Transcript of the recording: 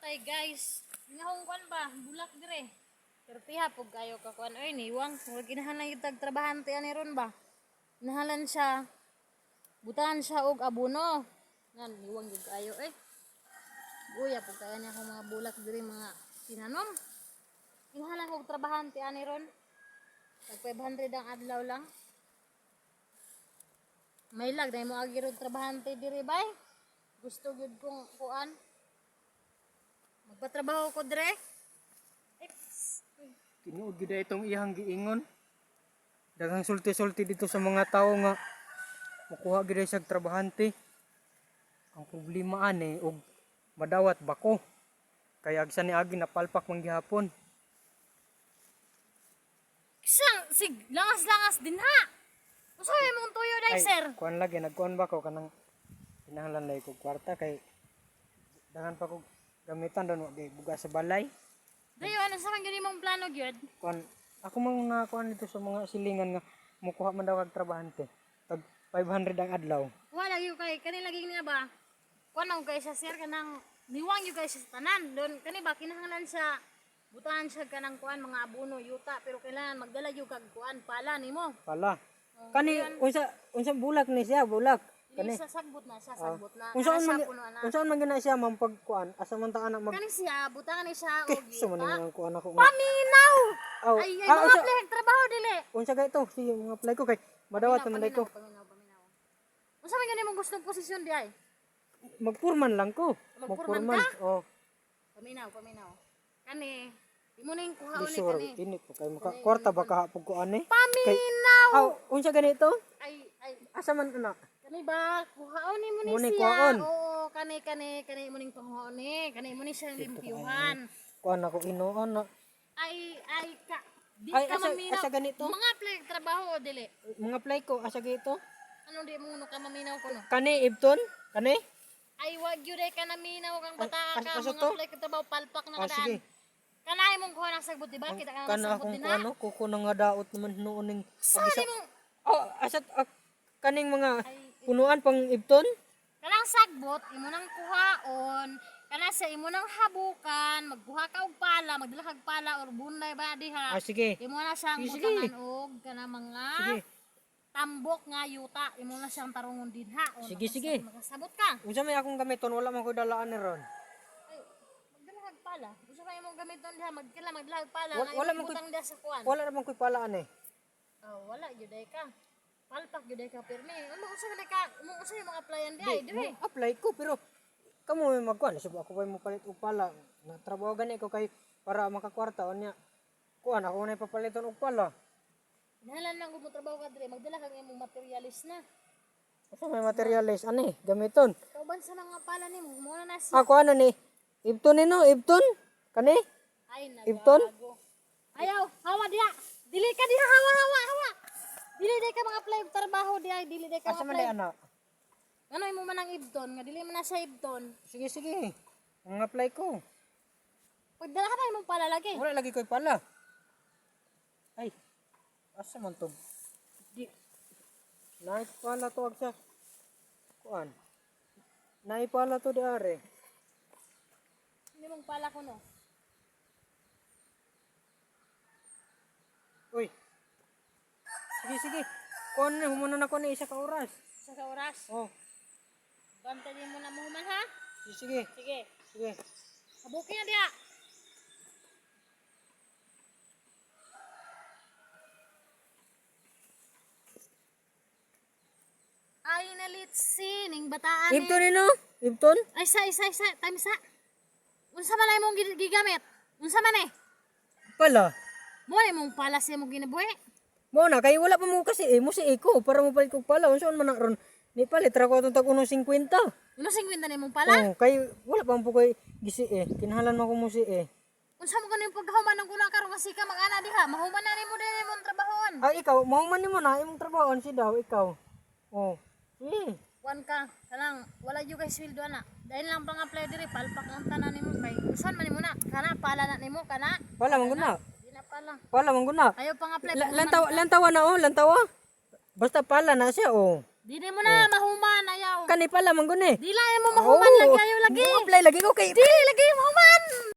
Patay guys. Ngahong kwan ba? Bulak dire. Pero piha pug kayo ka kwan oy niwang. Wag ginahalan yung tagtrabahante ani ron ba. Nahalan siya. Butahan siya og abono. Nan niwang gyud kayo eh. Buya pug kaya niya akong mga bulak dire mga tinanom. Ginahalan og trabahante ani ron. Tag 500 ang adlaw lang. May lag na mo agi ron trabahante dire bay. Gusto gyud kong kuan. Magpatrabaho ko dire. Tinuod gid itong iyang giingon. Daghang sulti-sulti dito sa mga tao nga makuha gid sa trabahante. Ang problema ani og madawat bako. Kaya agsa ni agi napalpak man gihapon. Sang sig langas-langas din ha. Usahay mong tuyo dai sir. Kuan lagi nagkuan ba ko kanang kinahanglan lay ko kwarta kay daghan pa ko gamitan don wa buga sa balay. Dayo ano sa man gyud imong plano gyud? Kuan ako mang nakuan dito sa mga silingan nga mukuha man daw kag trabahante. Tag 500 ang adlaw. Wala gyud kay kani lagi niya ba? Kuan ang kay sa sir kanang niwang gyud kay sa tanan. Don kani ba kinahanglan sa butahan siya kanang kuan mga abono yuta pero kailangan magdala gyud kag kuan pala nimo. Pala. Kani unsa bulak ni siya bulak. Kani sa sagbot na. Unsaon man gina siya mampagkuan asa man ta anak mag Kani siya butahan ni siya og sa man yuta. ang kuan ako. Paminaw. Aw, Ay mga plek trabaho dili. unsa kay to sige mga apply ko kay madawat man dai ko. Paminaw. Unsa man gani imong gustong posisyon di ay? Magpurman lang ko. Magpurman ka? Oh. Paminaw. Kani imo ning kuhaon Di ni sure kani. ini ko kay maka kwarta ba kahapon ko ani. Paminaw. Aw, unsa ganito? Ay Asa man ana? kani ba kuhaon ni mo ni Muni siya. kuhaon. Oo, kani mo ning panguhaon ni. Kani mo ni siya limpyuhan. Kuan ako inuon na. Ay ka di Ay, ka asa- maminaw. asa ganito? Mga plek trabaho o dili. Mga apply ko asa gito? Anong di mo ka maminaw ko no? Kani ibton? Kani? Ay wag gyud ay ka naminaw kang bata ka asa mga to? plek trabaho palpak na Ah, kadaan. sige. Kanay mong kuha ng sagbot di ba? Kita ka ng Kana sagbot akong din ha. kuano kuko na nga daot naman noon ning Sali mo. Oh, asa kaning mga Ay, punuan pang ibton? kanang sagbot imo nang kuhaon kana sa imo nang habukan magbuha ka og pala magdala kag pala or bunay ba diha Sige. imo na siyang Sige. butangan og kana mga Sige. tambok nga yuta imo na siyang tarungon din ha o Sige. makasabot ka Unsa may akong gamiton wala man ko dalaan ni ron. ay magdala kag pala usa ka imong gamiton diha magdala kag pala Wala man ko butang diha sa kuan wala naman ko palaan eh. wala gyud ay ka palpak gyud ay ka pirmi unsa man ka unsa imong applyan diha dire Apply ko pero kamo may magkuan sub ako pa mo palit og pala na trabaho gani ko kay para makakwarta unya. Kuan ako na papaliton og pala. Nahalan lang mo trabaho ka dire magdala kag imong materialis na Asa may materialis ani gamiton. kauban sa mga pala nimo mo na siya Ako ano ni? Ibton ni no, ibton? Kani? ay Ibton? nagago ayaw hawa diha dili ka diha hawa dili day ka mga apply og trabaho diha dili day ka Asa man apply di ana? ano imo man ang ibton nga dili man na siya ibton Sige. Ang apply ko. pagdala ka na imong pala lagi Wala lagi ko'y pala. Ay. Asa man to? Di. Naik pala to agsa. Kuan. Naik pala to di are. imong pala ko no Uy. Sige. Kuan na humunan ako ni isa ka oras. sa oras Oh. bantayin mo na mo man ha Sige. sige habukin na diha ay nalitsin ning bataan ni Ibton ni no? Ibton? ay sa time sa unsa man ay mong gigamit unsa man eh Pala. mo ay mong pala sa mong ginabuhi Mo na kay wala pa mo kasi mo si Iko para mo palit kog pala. Unsa man na ron? Ni palit ra ko tong tag 1.50. uno 50 na mong pala Oh, kay wala pa mo koy gisi Kinahanglan mo ko mo si unsa mo kaning paghuman ng kuna karon kasi ka mag-ana diha mahuman na nimo din imong trabahon Ay ikaw, mauman nimo na imong trabaho si daw ikaw. Oh. kuan ka kanang wala jud kay sweldo ana dahil lang pang apply diri palpak ang tanan nimo kay usan man nimo na kana pala na nimo kana Pala man guna. di na pala Pala man guna. ayaw pang apply Lantawa na lantawa. Basta pala na siya di na mo na mahuman ayaw Kani pala man guni. di lang mo mahuman lagi ayaw lagi Apply lagi ko kay di lagi mahuman